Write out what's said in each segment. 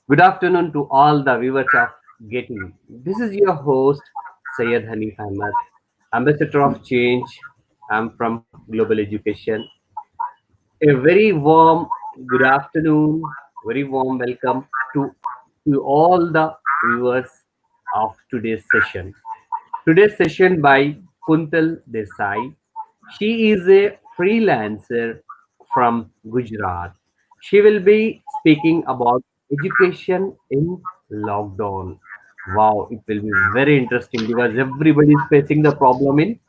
Good afternoon to all the viewers of GETI. This is your host, Syed Hanif Ahmed, Ambassador of Change. I'm from Global Education. A very warm good afternoon, very warm welcome to all the viewers of today's session. Today's session by Kuntal Desai. She is a freelancer from Gujarat. She will be speaking about education in lockdown. Wow, it will be very interesting because everybody is facing the problem in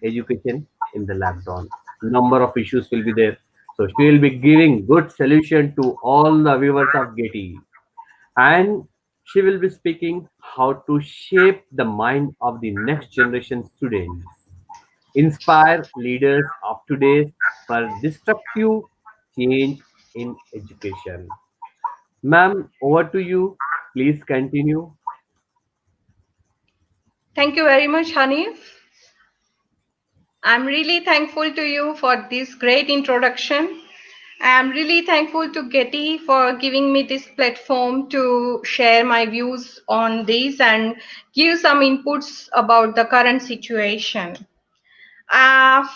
education in the lockdown. Number of issues will be there. So she will be giving good solution to all the viewers of Getty, and she will be speaking how to shape the mind of the next generation students, inspire leaders of today for disruptive change in education. Ma'am, over to you. Please continue. Thank you very much, Hanif. I'm really thankful to you for this great introduction. I'm really thankful to Getty for giving me this platform to share my views on this and give some inputs about the current situation.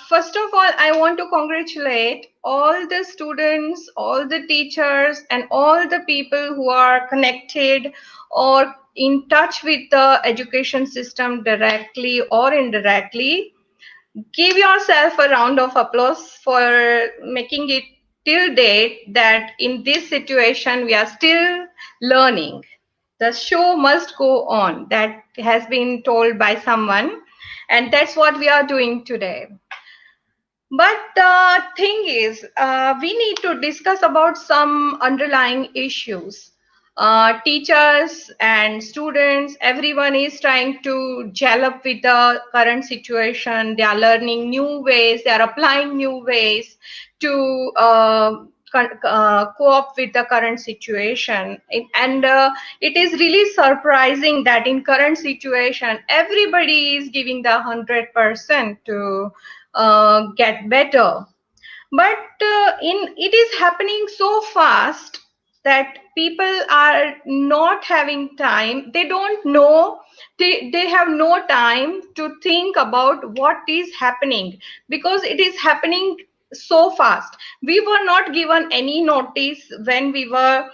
First of all, I want to congratulate all the students, all the teachers, and all the people who are connected or in touch with the education system directly or indirectly. Give yourself a round of applause for making it till date that in this situation we are still learning. The show must go on. That has been told by someone, and that's what we are doing today. But the thing is, we need to discuss about some underlying issues. Teachers and students, everyone is trying to gel up with the current situation. They are learning new ways, they are applying new ways to co-op with the current situation. And it is really surprising that in current situation, everybody is giving the 100% to get better, but in it is happening so fast that people are not having time. They don't know, they have no time to think about what is happening because it is happening so fast. We were not given any notice when we were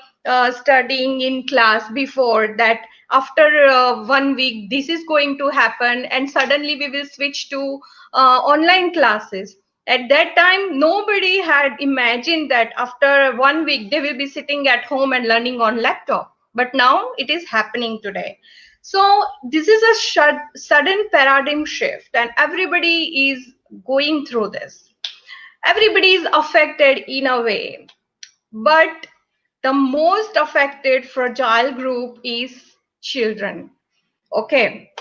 studying in class before that after 1 week this is going to happen and suddenly we will switch to online classes. At that time, nobody had imagined that after 1 week they will be sitting at home and learning on laptop. But now it is happening today. So this is a sudden paradigm shift, and everybody is going through this. Everybody is affected in a way, but the most affected fragile group is children. Okay,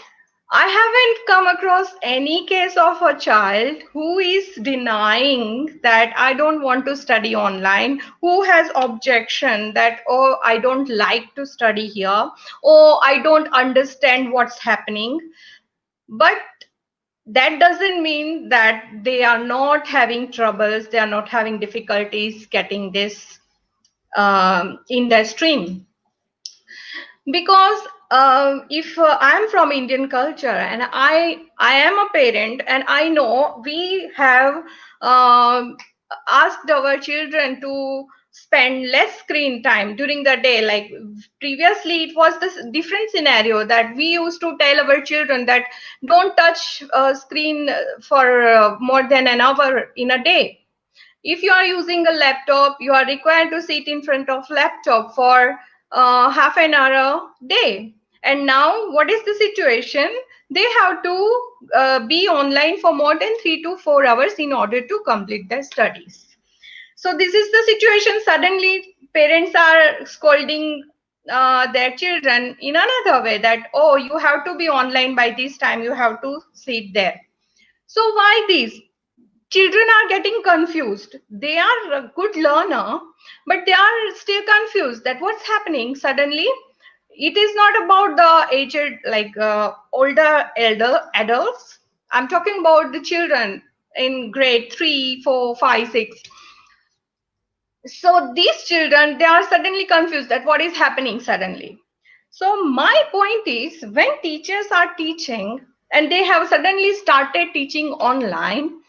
I haven't come across any case of a child who is denying that I don't want to study online, who has objection that, oh, I don't like to study here, or I don't understand what's happening. But that doesn't mean that they are not having troubles, they are not having difficulties getting this in their stream. Because if I'm from Indian culture and I am a parent and I know we have um asked our children to spend less screen time during the day. Like previously it was this different scenario that we used to tell our children that don't touch screen for more than an hour in a day. If you are using a laptop, you are required to sit in front of laptop for half an hour a day. And now what is the situation? They have to be online for more than 3 to 4 hours in order to complete their studies. So this is the situation. Suddenly parents are scolding their children in another way that, oh, you have to be online by this time, you have to sit there. So why this? Children are getting confused. They are a good learner, but they are still confused that what's happening suddenly. It is not about the aged, like older elder adults. I'm talking about the children in grade 3, 4, 5, 6. So these children, they are suddenly confused that what is happening suddenly. So my point is, when teachers are teaching and they have suddenly started teaching online,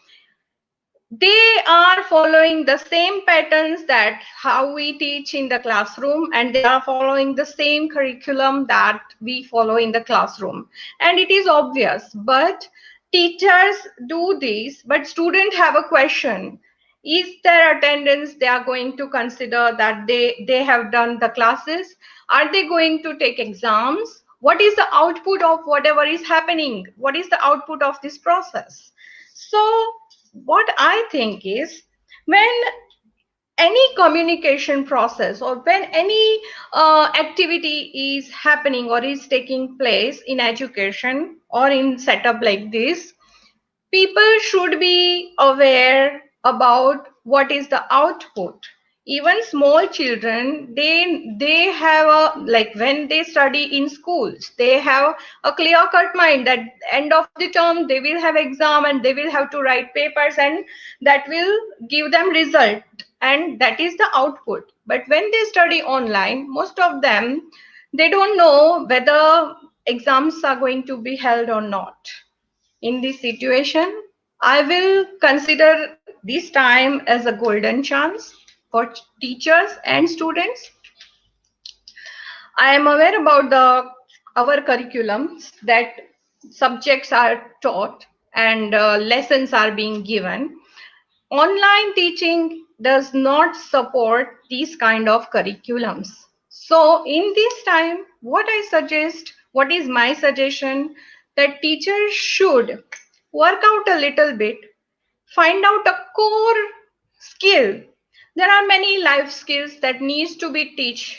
they are following the same patterns that how we teach in the classroom, and they are following the same curriculum that we follow in the classroom, and it is obvious. But teachers do this, but students have a question: is their attendance, they are going to consider that they have done the classes? Are they going to take exams? What is the output of whatever is happening? What is the output of this process? So what I think is, when any communication process or when any activity is happening or is taking place in education or in setup like this, people should be aware about what is the output. Even small children, they have a, like when they study in schools, they have a clear cut mind that end of the term they will have exam and they will have to write papers, and that will give them result, and that is the output. But when they study online, most of them, they don't know whether exams are going to be held or not. In this situation, I will consider this time as a golden chance for teachers and students. I am aware about the our curriculums that subjects are taught and lessons are being given. Online teaching does not support these kind of curriculums. So in this time, what I suggest, what is my suggestion, that teachers should work out a little bit, find out a core skill. There are many life skills that needs to be teach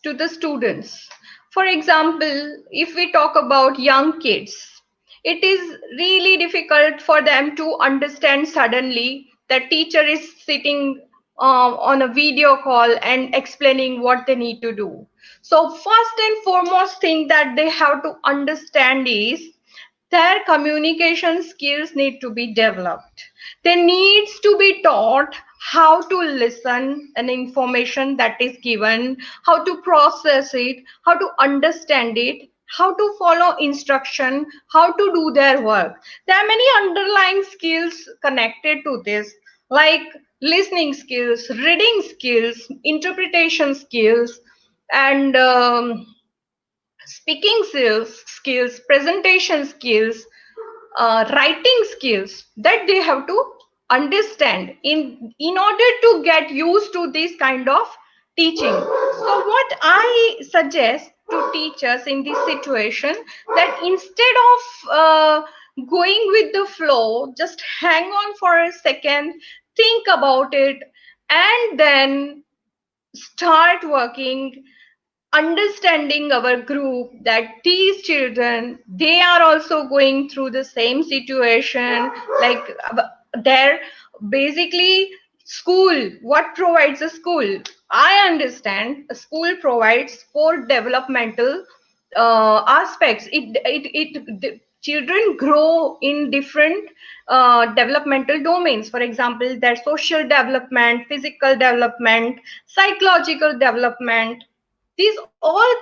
to the students. For example, if we talk about young kids, it is really difficult for them to understand suddenly that teacher is sitting on a video call and explaining what they need to do. So first and foremost thing that they have to understand is their communication skills need to be developed. They needs to be taught how to listen an information that is given, how to process it, how to understand it, how to follow instruction, how to do their work. There are many underlying skills connected to this, like listening skills, reading skills, interpretation skills, and speaking skills, presentation skills, writing skills that they have to understand in order to get used to this kind of teaching. So what I suggest to teachers in this situation, that instead of going with the flow, just hang on for a second, think about it, and then start working, understanding our group, that these children, they are also going through the same situation, like their basically school, what provides a school? I understand a school provides for developmental aspects. The children grow in different developmental domains. For example, their social development, physical development, psychological development. These all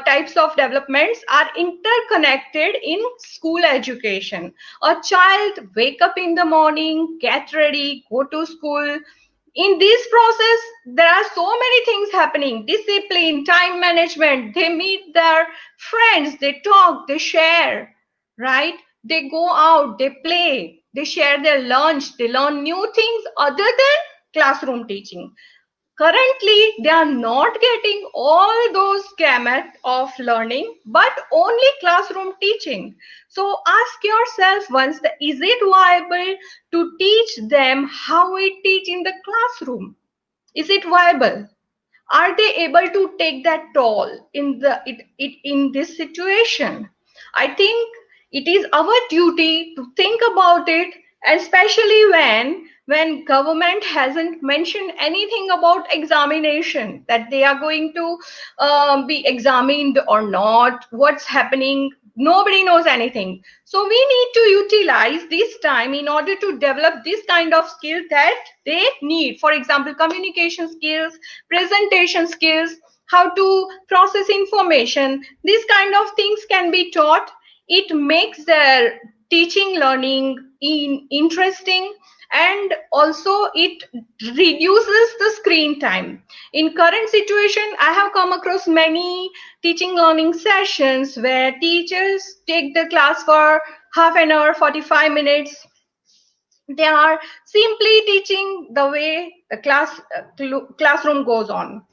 types of developments are interconnected in school education. A child wake up in the morning, get ready, go to school. In this process, there are so many things happening: discipline, time management, they meet their friends, they talk, they share, right? They go out, they play, they share their lunch, they learn new things other than classroom teaching. Currently, they are not getting all those gamut of learning, but only classroom teaching. So ask yourself once, is it viable to teach them how we teach in the classroom? Is it viable? Are they able to take that toll in in this situation? I think it is our duty to think about it, and especially when government hasn't mentioned anything about examination, that they are going to be examined or not, what's happening, nobody knows anything. So we need to utilize this time in order to develop this kind of skill that they need. For example, communication skills, presentation skills, how to process information. These kind of things can be taught. It makes their teaching learning interesting, and also it reduces the screen time. In current situation, I have come across many teaching learning sessions where teachers take the class for half an hour, 45 minutes. They are simply teaching the way the classroom goes on.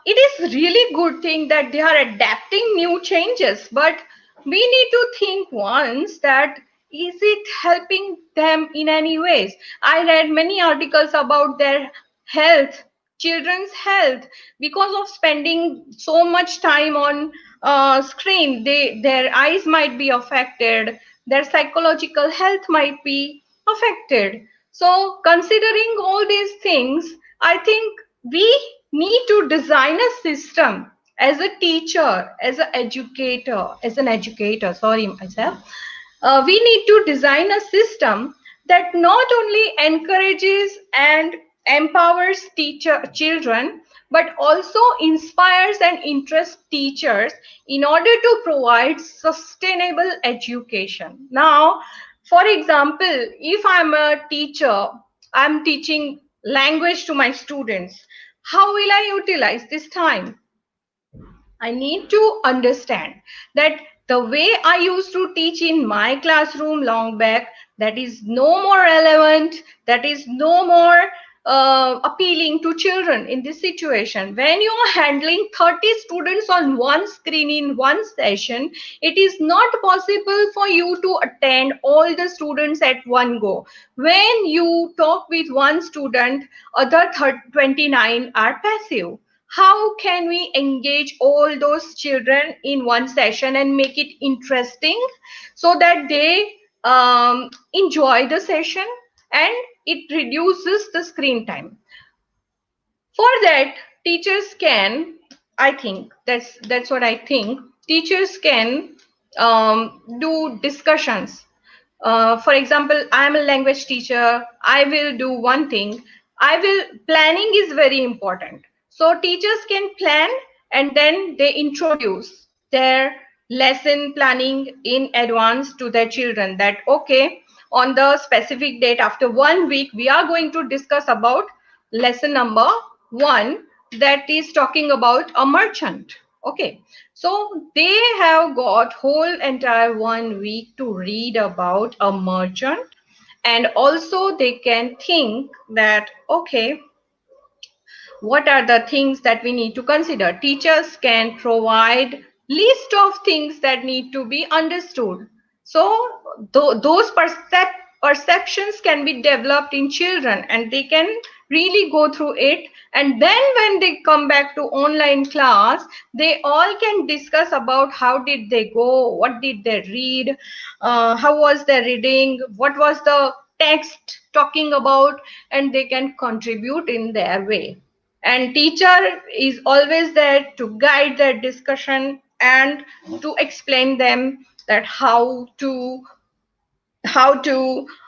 It is really good thing that they are adapting new changes, but we need to think once that is it helping them in any ways. I read many articles about their health, children's health, because of spending so much time on screen. Their eyes might be affected, their psychological health might be affected. So considering all these things, I think we need to design a system as a teacher, as an educator, sorry myself. We need to design a system that not only encourages and empowers children, but also inspires and interests teachers in order to provide sustainable education. Now, for example, if I'm a teacher, I'm teaching language to my students, how will I utilize this time? I need to understand that the way I used to teach in my classroom long back, that is no more relevant, that is no more appealing to children in this situation. When you are handling 30 students on one screen in one session, it is not possible for you to attend all the students at one go. When you talk with one student, other 29 are passive. How can we engage all those children in one session and make it interesting so that they enjoy the session and it reduces the screen time? For that, teachers can, I think that's what I think, teachers can do discussions. For example, I am a language teacher, I will do one thing. Planning is very important. So teachers can plan and then they introduce their lesson planning in advance to their children, that okay, on the specific date after 1 week we are going to discuss about lesson number 1, that is talking about a merchant. Okay, so they have got whole entire 1 week to read about a merchant, and also they can think that okay, what are the things that we need to consider. Teachers can provide list of things that need to be understood. So those perceptions can be developed in children and they can really go through it, and then when they come back to online class, they all can discuss about how did they go, what did they read, how was their reading, what was the text talking about, and they can contribute in their way. And teacher is always there to guide their discussion and to explain them that how to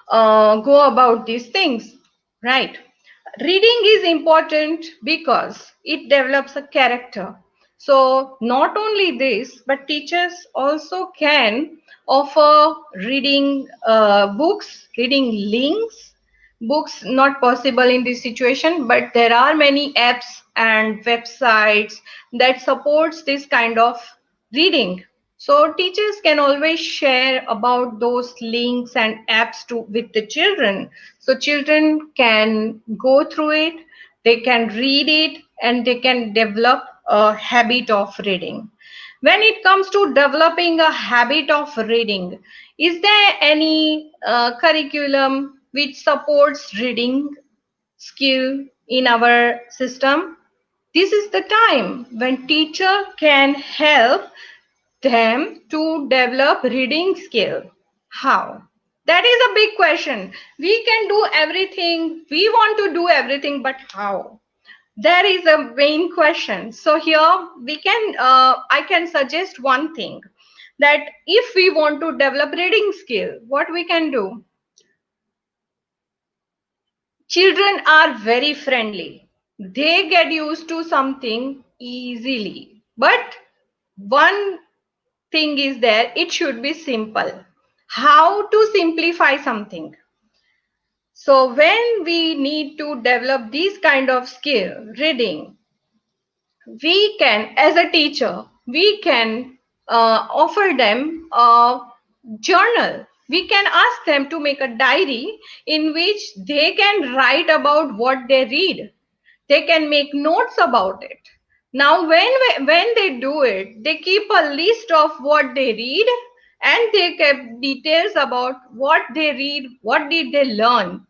go about these things, right? Reading is important because it develops a character. So not only this, but teachers also can offer reading books, reading links. Books not possible in this situation, but there are many apps and websites that supports this kind of reading. So teachers can always share about those links and apps to with the children, so children can go through it, they can read it, and they can develop a habit of reading. When it comes to developing a habit of reading, is there any curriculum which supports reading skill in our system? This is the time when teacher can help them to develop reading skill. How? That is a big question. We can do everything, we want to do everything, but how? There is a main question. So here we can I can suggest one thing, that if we want to develop reading skill, what we can do? Children are very friendly. They get used to something easily. But one thing is there, it should be simple. How to simplify something? So when we need to develop these kind of skill, reading, we can, as a teacher, we can offer them a journal. We can ask them to make a diary in which they can write about what they read. They can make notes about it. Now when they do it, they keep a list of what they read, and they keep details about what they read, what did they learn.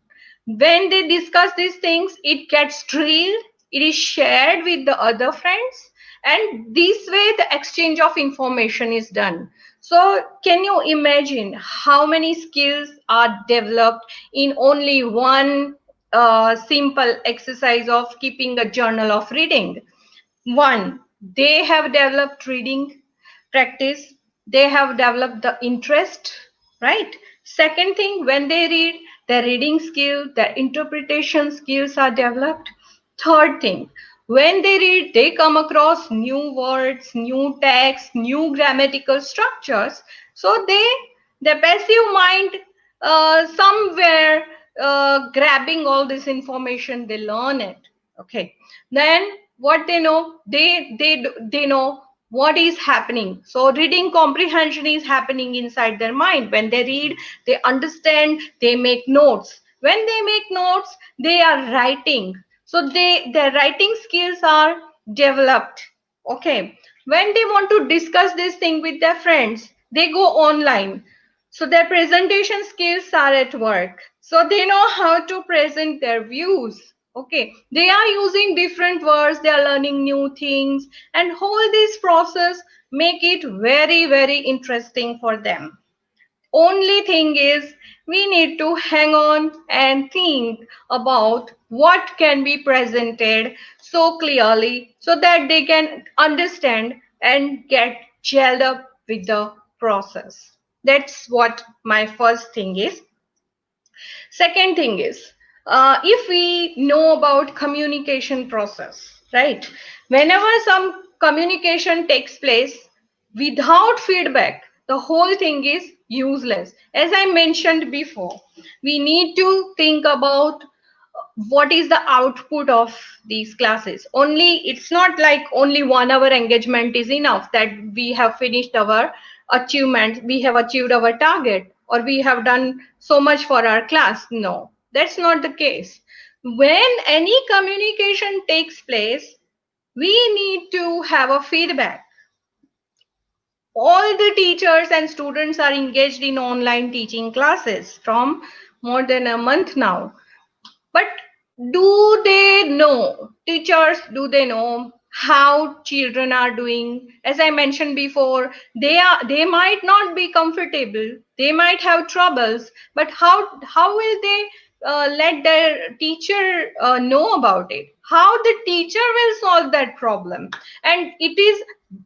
When they discuss these things, it gets drilled, it is shared with the other friends, and this way the exchange of information is done. So can you imagine how many skills are developed in only one simple exercise of keeping a journal of reading? One, they have developed reading practice, they have developed the interest, right? Second thing, when they read, their reading skill, their interpretation skills are developed. Third thing, when they read, they come across new words, new text, new grammatical structures. So their passive mind somewhere grabbing all this information, they learn it. Okay, then what they know, they know what is happening. So reading comprehension is happening inside their mind. When they read, they understand, they make notes. When they make notes, they are writing. So their writing skills are developed. Okay, when they want to discuss this thing with their friends, they go online. So their presentation skills are at work. So they know how to present their views. Okay, they are using different words, they are learning new things, and whole this process make it very, very interesting for them. Only thing is, we need to hang on and think about what can be presented so clearly so that they can understand and get gelled up with the process. That's what my first thing is. Second thing is, if we know about communication process, right? Whenever some communication takes place without feedback, the whole thing is useless. As I mentioned before, we need to think about what is the output of these classes. Only it's not like only 1 hour engagement is enough, that we have finished our achievement, we have achieved our target, or we have done so much for our class. No, that's not the case. When any communication takes place, we need to have a feedback. All the teachers and students are engaged in online teaching classes from more than a month now. But do they know, teachers, do they know how children are doing? As I mentioned before, they might not be comfortable, they might have troubles, but how will they let their teacher know about it? How the teacher will solve that problem? And it is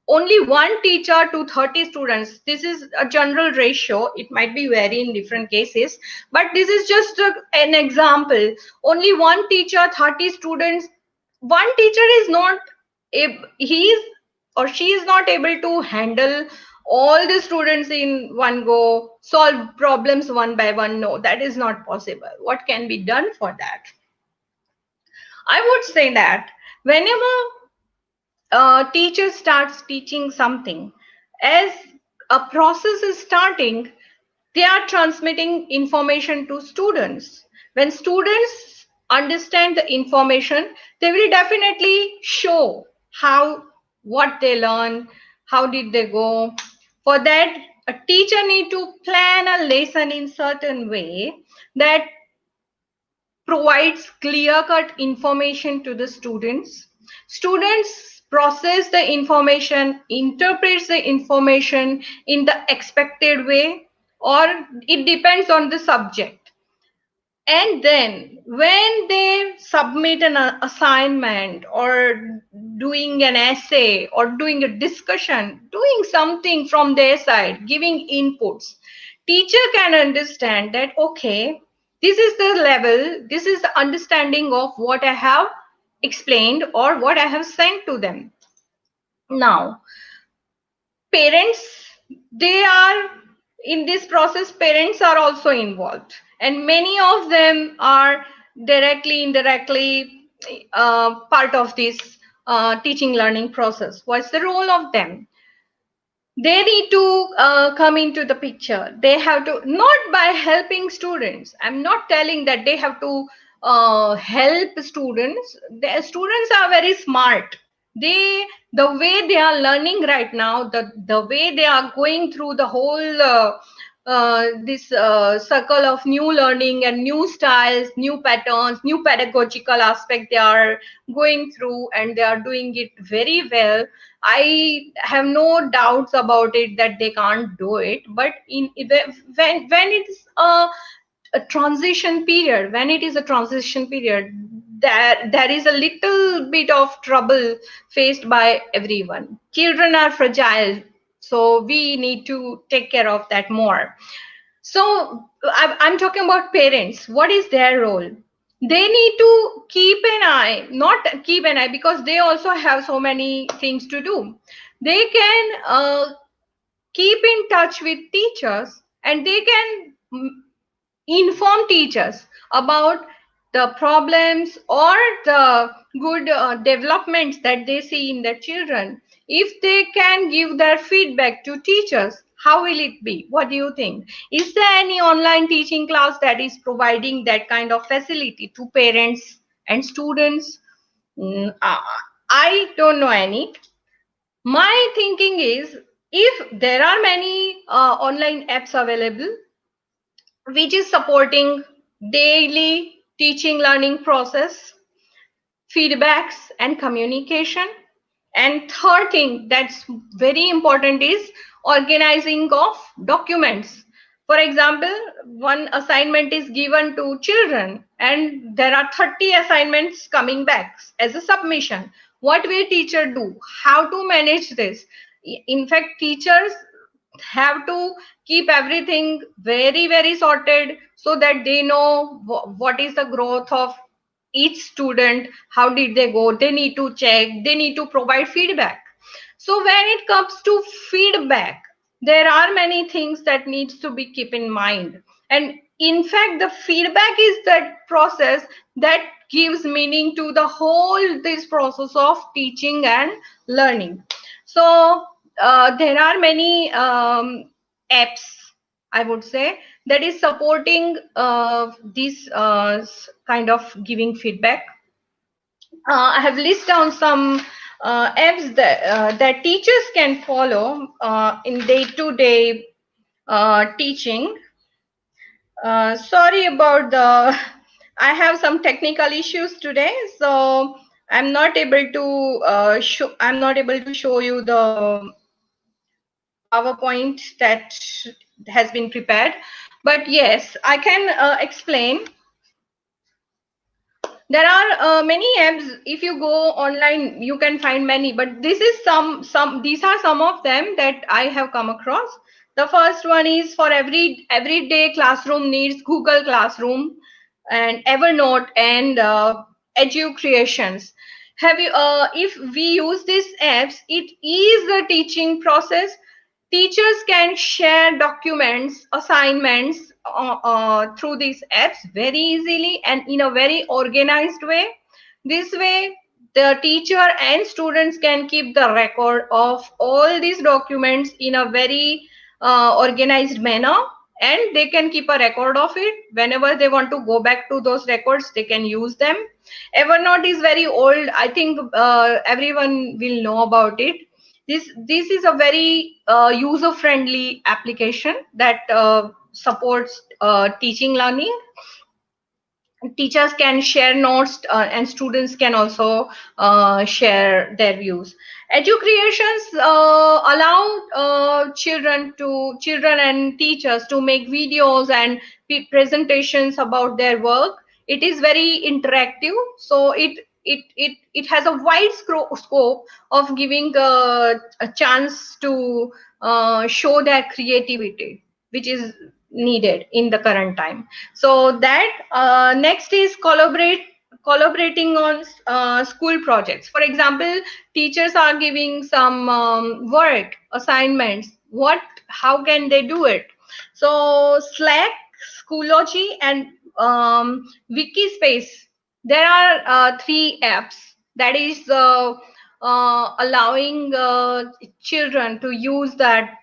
only one teacher to 30 students. This is a general ratio. It might be vary in different cases, but this is just an example. Only one teacher, 30 students. One teacher is not, he is or she is not able to handle all the students in one go, solve problems one by one. No, that is not possible. What can be done for that? I would say that whenever teacher starts teaching something, as a process is starting, they are transmitting information to students. When students understand the information, they will definitely show how, what they learn, how did they go. For that, a teacher need to plan a lesson in certain way that provides clear cut information to the students. Students process the information, interprets the information in the expected way, or it depends on the subject. And then when they submit an assignment or doing an essay or doing a discussion, doing something from their side, giving inputs, teacher can understand that, okay, this is the level, this is the understanding of what I have explained or what I have sent to them. Now parents, they are in this process, parents are also involved, and many of them are directly indirectly part of this teaching learning process. What's the role of them? They need to come into the picture. They have to, not by helping students, I'm not telling that they have to help students. The students are very smart. They, the way they are learning right now, the way they are going through the whole this circle of new learning and new styles, new patterns, new pedagogical aspect they are going through, and they are doing it very well. I have no doubts about it that they can't do it. But when it's a transition period, when it is a transition period, there is a little bit of trouble faced by everyone. Children are fragile, so we need to take care of that more. So I'm talking about parents. What is their role? They need to keep an eye, not keep an eye, because they also have so many things to do. They can keep in touch with teachers, and they can inform teachers about the problems or the good developments that they see in their children. If they can give their feedback to teachers, how will it be? What do you think? Is there any online teaching class that is providing that kind of facility to parents and students? I don't know any. My thinking is, if there are many online apps available which is supporting daily teaching learning process, feedbacks and communication. And third thing that's very important is organizing of documents. For example, one assignment is given to children and there are 30 assignments coming back as a submission. What will teacher do? How to manage this? In fact, teachers have to keep everything very very sorted so that they know what is the growth of each student, how did they go, they need to check, they need to provide feedback. So when it comes to feedback, there are many things that needs to be keep in mind. And in fact, the feedback is that process that gives meaning to the whole this process of teaching and learning. So there are many apps, I would say, that is supporting this kind of giving feedback. I have listed down some apps that teachers can follow in day-to-day teaching. Sorry about the, I have some technical issues today, so I'm not able to show you the PowerPoint that has been prepared. But yes, I can explain. There are many apps. If you go online, you can find many, but this is some these are some of them that I have come across. The first one is for everyday classroom needs, Google Classroom and Evernote and Edu Creations. Have you if we use these apps, it is the teaching process. Teachers can share documents, assignments through these apps very easily and in a very organized way. This way, the teacher and students can keep the record of all these documents in a very organized manner, and they can keep a record of it. Whenever they want to go back to those records, they can use them. Evernote is very old. I think everyone will know about it. This is a very user friendly application that supports teaching learning. teachers can share notes, and students can also share their views. Educations allow children and teachers to make videos and presentations about their work. It is very interactive, so it has a wide scope of giving a chance to show their creativity, which is needed in the current time. So that next is collaborating on school projects. For example, teachers are giving some work assignments. What How can they do it? So Slack, Schoology, and Wikispace, there are three apps that is allowing children to use that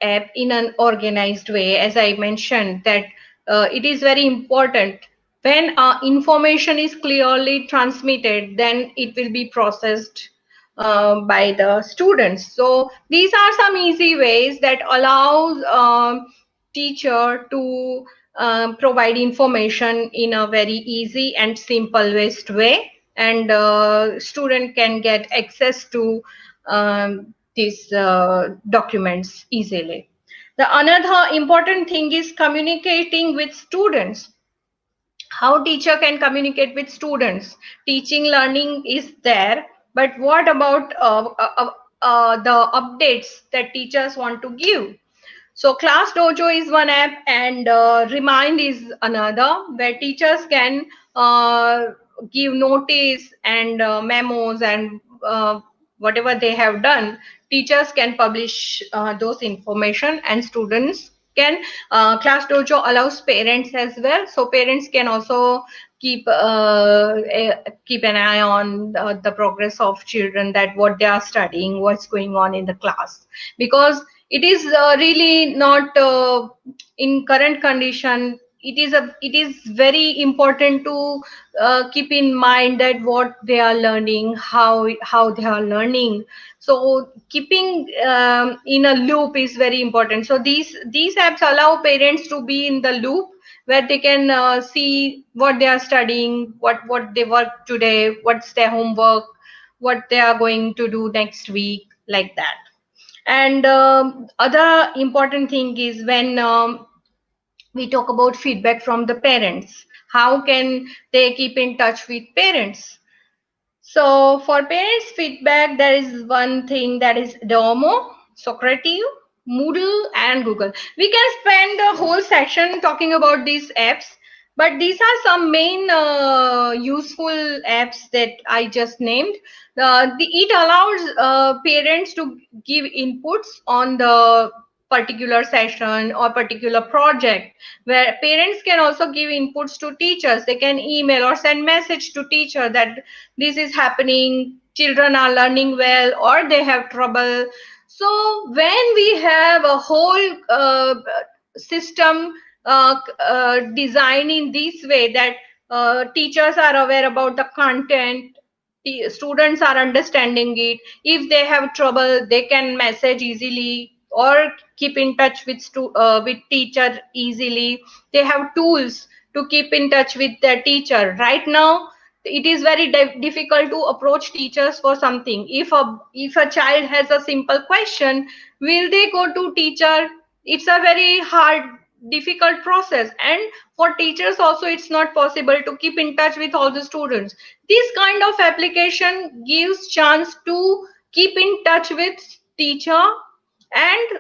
app in an organized way. As I mentioned, that it is very important. When information is clearly transmitted, then it will be processed by the students. So these are some easy ways that allows teacher to provide information in a very easy and simple based way, and student can get access to these documents easily. The another important thing is communicating with students. How teacher can communicate with students? Teaching learning is there, but what about the updates that teachers want to give? So Class Dojo is one app, and Remind is another, where teachers can uh, give notice and memos and whatever they have done. Teachers can publish those information, and students can. Class Dojo allows parents as well, so parents can also keep an eye on the progress of children, that what they are studying, what's going on in the class, because it is really not in current condition. It is very important to keep in mind that what they are learning, how they are learning. So keeping in a loop is very important. So these apps allow parents to be in the loop, where they can see what they are studying, what they work today, what's their homework, what they are going to do next week, like that. And other important thing is when we talk about feedback from the parents. How can they keep in touch with parents? So for parents' feedback, there is one thing, that is Domo, Socrative, Moodle, and Google. We can spend a whole section talking about these apps, but these are some main useful apps that I just named. It allows parents to give inputs on the particular session or particular project, where parents can also give inputs to teachers. They can email or send message to teacher that this is happening, children are learning well or they have trouble. So when we have a whole system designed in this way, that teachers are aware about the content, students are understanding it, if they have trouble they can message easily or keep in touch with teacher easily. They have tools to keep in touch with their teacher. Right now it is very difficult to approach teachers for something. If a child has a simple question, will they go to teacher? It's a very hard, difficult process, and for teachers also it's not possible to keep in touch with all the students. This kind of application gives chance to keep in touch with teacher and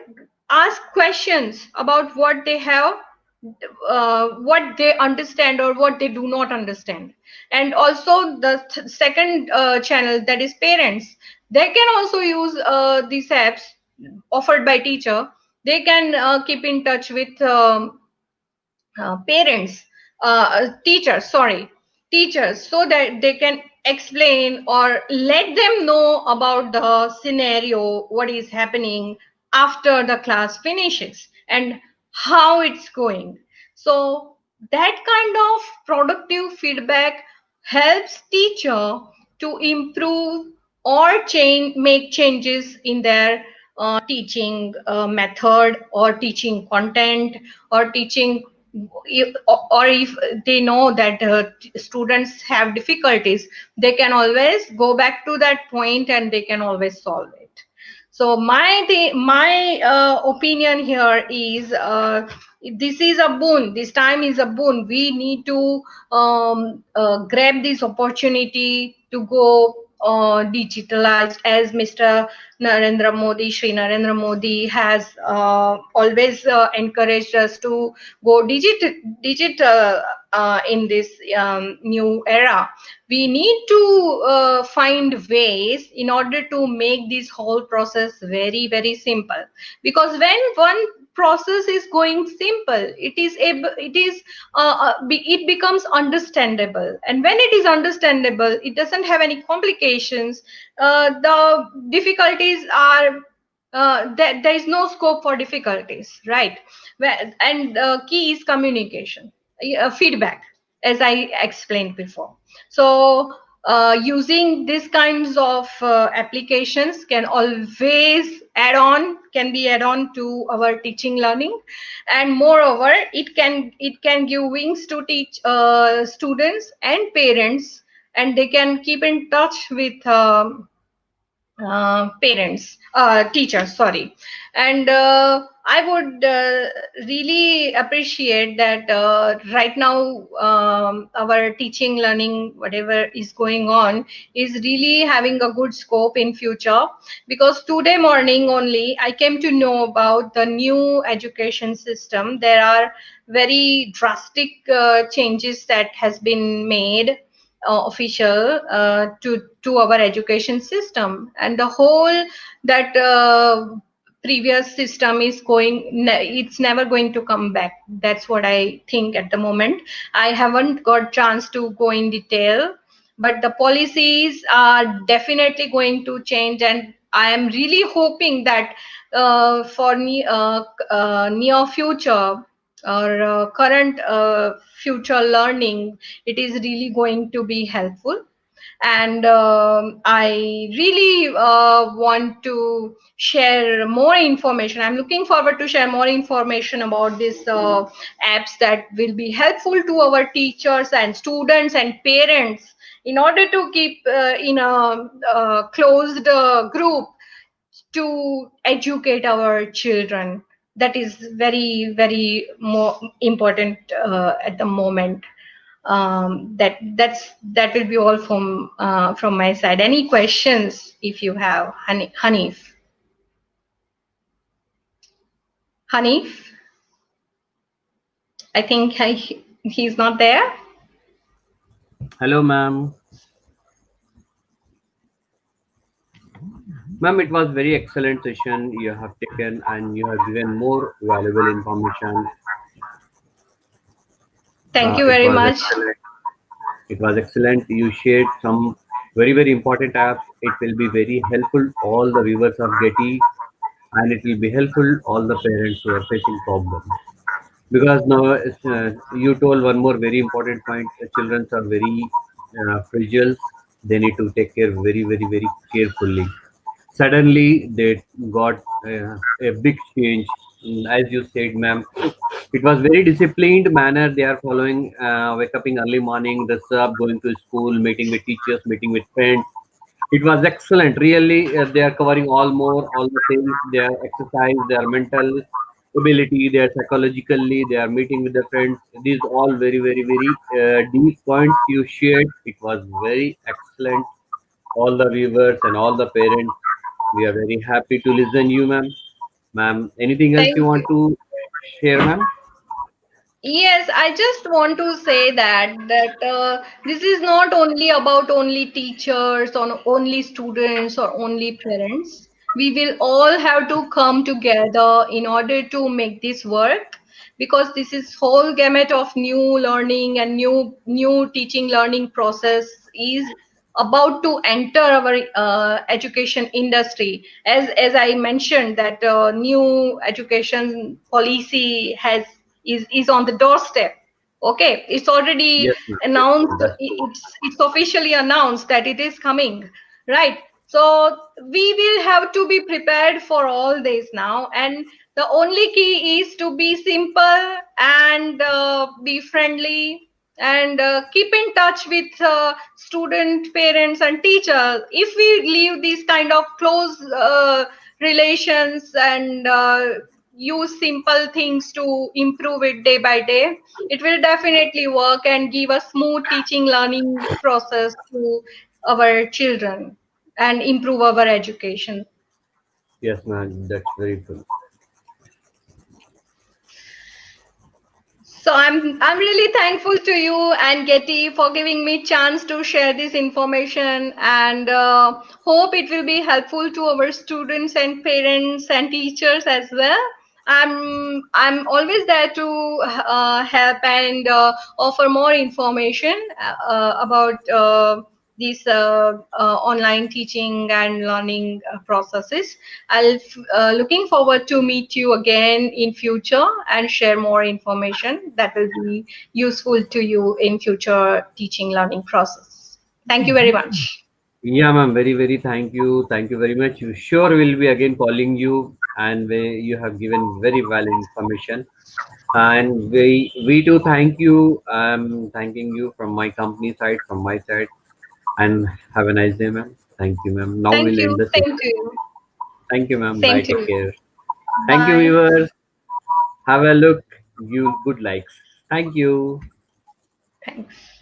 ask questions about what they have, what they understand or what they do not understand. And also the second channel, that is parents, they can also use these apps offered by teacher. They can keep in touch with parents, teachers, sorry, teachers, so that they can explain or let them know about the scenario, what is happening after the class finishes and how it's going. So that kind of productive feedback helps teacher to improve or make changes in their teaching method or teaching content or teaching or if they know that students have difficulties, they can always go back to that point and they can always solve it. So my opinion here is, this is a boon, this time is a boon. We need to grab this opportunity to go digitalized, as Mr. Narendra Modi, Shri Narendra Modi has always encouraged us to go digital in this new era. We need to find ways in order to make this whole process very, very simple. Because when one process is going simple, it becomes understandable, and when it is understandable, it doesn't have any complications. The difficulties are, there is no scope for difficulties, right? And key is communication, feedback, as I explained before. So using these kinds of applications can be add on to our teaching learning. And moreover, it can give wings to teach students and parents, and they can keep in touch with parents, teachers, sorry. And I would really appreciate that right now, our teaching, learning, whatever is going on, is really having a good scope in future. Because today morning only I came to know about the new education system. There are very drastic changes that has been made official to our education system, and the whole that previous system is it's never going to come back. That's what I think at the moment. I haven't got chance to go in detail, but the policies are definitely going to change, and I am really hoping that for near future or current future learning, it is really going to be helpful. And I really want to share more information. I'm looking forward to share more information about these apps that will be helpful to our teachers and students and parents, in order to keep in a closed group to educate our children. That is very, very more important at the moment. That will be all from my side. Any questions if you have, Hanif? I think he's not there. Hello, ma'am. Ma'am, it was very excellent session you have taken, and you have given more valuable information. Thank you It very was much. excellent. It was excellent. You shared some very, very important apps. It will be very helpful all the viewers of Getty, and it will be helpful all the parents who are facing problems. Because now you told one more very important point. The children are very fragile. They need to take care very, very, very carefully. Suddenly they got a big change. As you said, ma'am, it was very disciplined manner they are following. Wake up in early morning, dress up, going to school, meeting with teachers, meeting with friends. It was excellent. Really, they are covering all the things. Their exercise, their mental ability, their psychologically, they are meeting with their friends. These all very, very, very deep points you shared. It was very excellent. All the viewers and all the parents, we are very happy to listen you, ma'am. Ma'am, anything else you Thank want you. to share, ma'am? Yes, I just want to say that this is not only about only teachers or only students or only parents. We will all have to come together in order to make this work, because this is whole gamut of new learning and new teaching learning process is about to enter our education industry. As I mentioned, that new education policy is on the doorstep. Okay, it's already Yes, ma'am. Yes, announced. ma'am. That's true. It's officially announced that it is coming, right? So we will have to be prepared for all this now. And The only key is to be simple and be friendly, and keep in touch with student, parents, and teachers. If we leave these kind of close relations and use simple things to improve it day by day, it will definitely work and give a smooth teaching learning process to our children and improve our education. Yes, ma'am. That's very true. So I'm really thankful to you and Getty for giving me chance to share this information, and hope it will be helpful to our students and parents and teachers as well. I'm always there to help and offer more information about these online teaching and learning processes. I'll looking forward to meet you again in future and share more information that will be useful to you in future teaching learning process. Thank you very much. Yeah, ma'am. Very, very thank you. Thank you very much. You sure will be again calling you, and you have given very valuable information. And we too thank you. I'm thanking you from my company side, from my side, and have a nice day, ma'am. Thank you, ma'am. Now Thank we'll end you. the Same session. to you. Thank you, ma'am. Bye. Same to Take you. care. Thank you, Bye. viewers. Have a look. You good likes. Thank you. Thanks.